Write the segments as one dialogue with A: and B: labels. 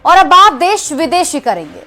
A: और अब बात देश विदेशी करेंगे।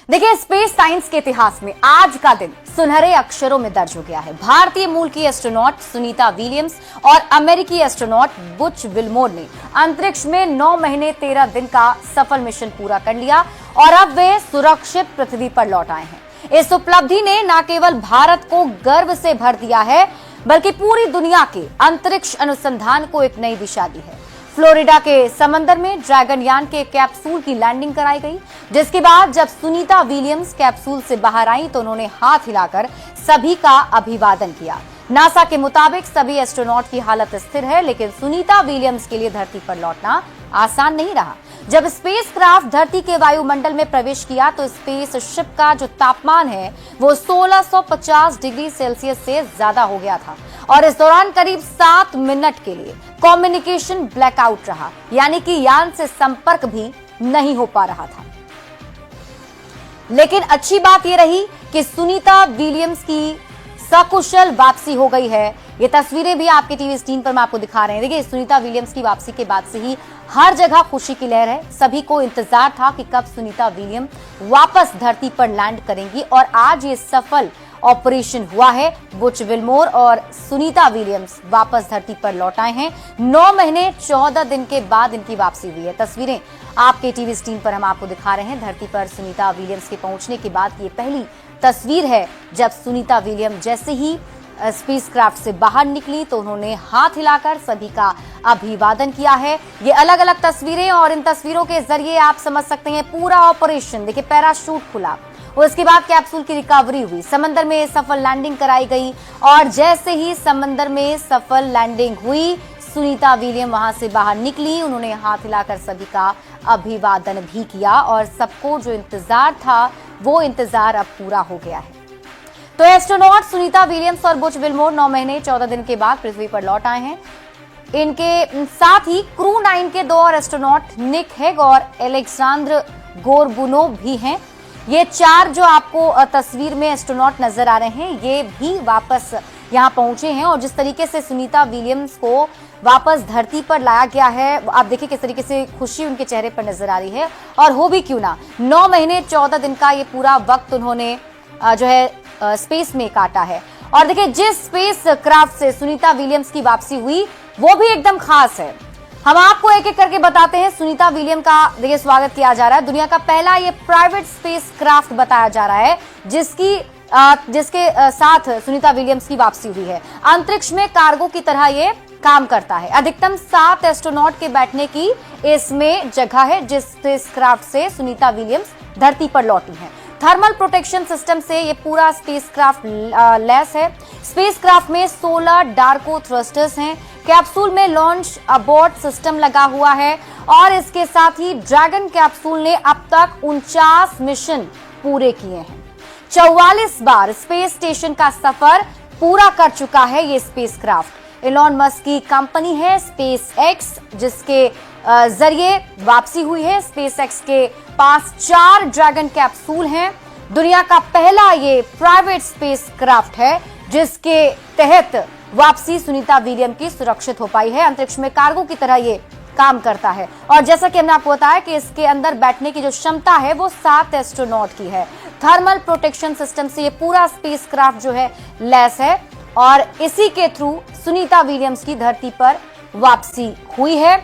A: देखिए, स्पेस साइंस के इतिहास में आज का दिन सुनहरे अक्षरों में दर्ज हो गया है। भारतीय मूल की एस्ट्रोनॉट सुनीता विलियम्स और अमेरिकी एस्ट्रोनॉट बुच विल्मोर ने अंतरिक्ष में 9 महीने 13 दिन का सफल मिशन पूरा कर लिया और अब वे सुरक्षित पृथ्वी पर लौट आए हैं। इस उपलब्धि ने न केवल भारत को गर्व से भर दिया है, बल्कि पूरी दुनिया के अंतरिक्ष अनुसंधान को एक नई दिशा दी है। फ्लोरिडा के समंदर में ड्रैगन यान के कैप्सूल की लैंडिंग कराई गई, जिसके बाद जब सुनीता विलियम्स कैप्सूल से बाहर आई तो उन्होंने हाथ हिलाकर सभी का अभिवादन किया। नासा के मुताबिक सभी एस्ट्रोनॉट की हालत स्थिर है, लेकिन सुनीता विलियम्स के लिए धरती पर लौटना आसान नहीं रहा। जब स्पेसक्राफ्ट धरती के वायुमंडल में प्रवेश किया तो स्पेसशिप का जो तापमान है वो 1650 डिग्री सेल्सियस से ज्यादा हो गया था और इस दौरान करीब 7 मिनट के लिए कम्युनिकेशन ब्लैकआउट रहा, यानी कि यान से संपर्क भी नहीं हो पा रहा था। लेकिन अच्छी बात यह रही कि सुनीता विलियम्स की सकुशल वापसी हो गई है। ये तस्वीरें भी आपके टीवी स्क्रीन पर मैं आपको दिखा रहे हैं। देखिए, सुनीता विलियम्स की वापसी के बाद से ही हर जगह खुशी की लहर है। सभी को इंतजार था कि कब सुनीता विलियम वापस धरती पर लैंड करेंगी और आज ये सफल ऑपरेशन हुआ है। बुच विल्मोर और सुनीता विलियम्स वापस धरती पर लौट आए हैं। 9 महीने 14 दिन के बाद इनकी वापसी हुई है। तस्वीरें आपके टीवी स्क्रीन पर हम आपको दिखा रहे हैं। धरती पर सुनीता विलियम्स के पहुंचने के बाद ये पहली तस्वीर है जब सुनीता विलियम जैसे ही स्पेसक्राफ्ट से बाहर निकली तो उन्होंने हाथ हिलाकर सभी का अभिवादन किया है। ये अलग अलग तस्वीरें और इन तस्वीरों के जरिए आप समझ सकते हैं पूरा ऑपरेशन। देखिए, पैराशूट खुला, उसके बाद कैप्सूल की रिकवरी हुई, समंदर में सफल लैंडिंग कराई गई और जैसे ही समंदर में सफल लैंडिंग हुई सुनीता विलियम वहां से बाहर निकली। उन्होंने हाथ हिलाकर सभी का अभिवादन भी किया और सबको जो इंतजार था वो इंतजार अब पूरा हो गया है। तो एस्ट्रोनॉट सुनीता विलियम्स और बुच विल्मोर 9 महीने 14 दिन के बाद पृथ्वी पर लौट आए हैं। इनके साथ ही क्रू 9 के 2 और एस्ट्रोनॉट निक हेग और एलेक्जेंड्र गोरबुनोव भी हैं। ये 4 जो आपको तस्वीर में एस्ट्रोनॉट नजर आ रहे हैं ये भी वापस यहाँ पहुंचे हैं और जिस तरीके से सुनीता विलियम्स को वापस धरती पर लाया गया है, आप देखिए किस तरीके से खुशी उनके चेहरे पर नजर आ रही है। और हो भी क्यों ना, 9 महीने 14 दिन का ये पूरा वक्त उन्होंने जो है स्पेस में काटा है। और देखिए, जिस स्पेस क्राफ्ट से सुनीता विलियम्स की वापसी हुई वो भी एकदम खास है। हम आपको एक एक करके बताते हैं। सुनीता विलियम का देखिए स्वागत किया जा रहा है। दुनिया का पहला ये प्राइवेट स्पेस क्राफ्ट बताया जा रहा है जिसके साथ सुनीता विलियम्स की वापसी हुई है। अंतरिक्ष में कार्गो की तरह ये काम करता है। अधिकतम 7 एस्ट्रोनॉट के बैठने की इसमें जगह है। जिस स्पेसक्राफ्ट से सुनीता विलियम्स धरती पर लौटी हैं, थर्मल प्रोटेक्शन सिस्टम से ये पूरा स्पेसक्राफ्ट लैस है। स्पेसक्राफ्ट में 16 डार्को थ्रस्टर्स हैं। कैप्सूल में लॉन्च अबॉर्ट सिस्टम लगा हुआ है और इसके साथ ही ड्रैगन कैप्सूल ने अब तक 49 मिशन पूरे किए हैं। 44 बार स्पेस स्टेशन का सफर पूरा कर चुका है ये स्पेसक्राफ्ट। एलॉन मस्क की कंपनी है स्पेस एक्स, जिसके जरिए वापसी हुई है। स्पेस एक्स के पास 4 ड्रैगन कैप्सूल हैं। दुनिया का पहला ये प्राइवेट स्पेसक्राफ्ट है जिसके तहत वापसी सुनीता विलियम की सुरक्षित हो पाई है। अंतरिक्ष में कार्गो की तरह ये काम करता है और जैसा कि हमने आपको बताया कि इसके अंदर बैठने की जो क्षमता है वो 7 एस्ट्रोनॉट की है। थर्मल प्रोटेक्शन सिस्टम से ये पूरा स्पेसक्राफ्ट जो है लैस है और इसी के थ्रू सुनीता विलियम्स की धरती पर वापसी हुई है।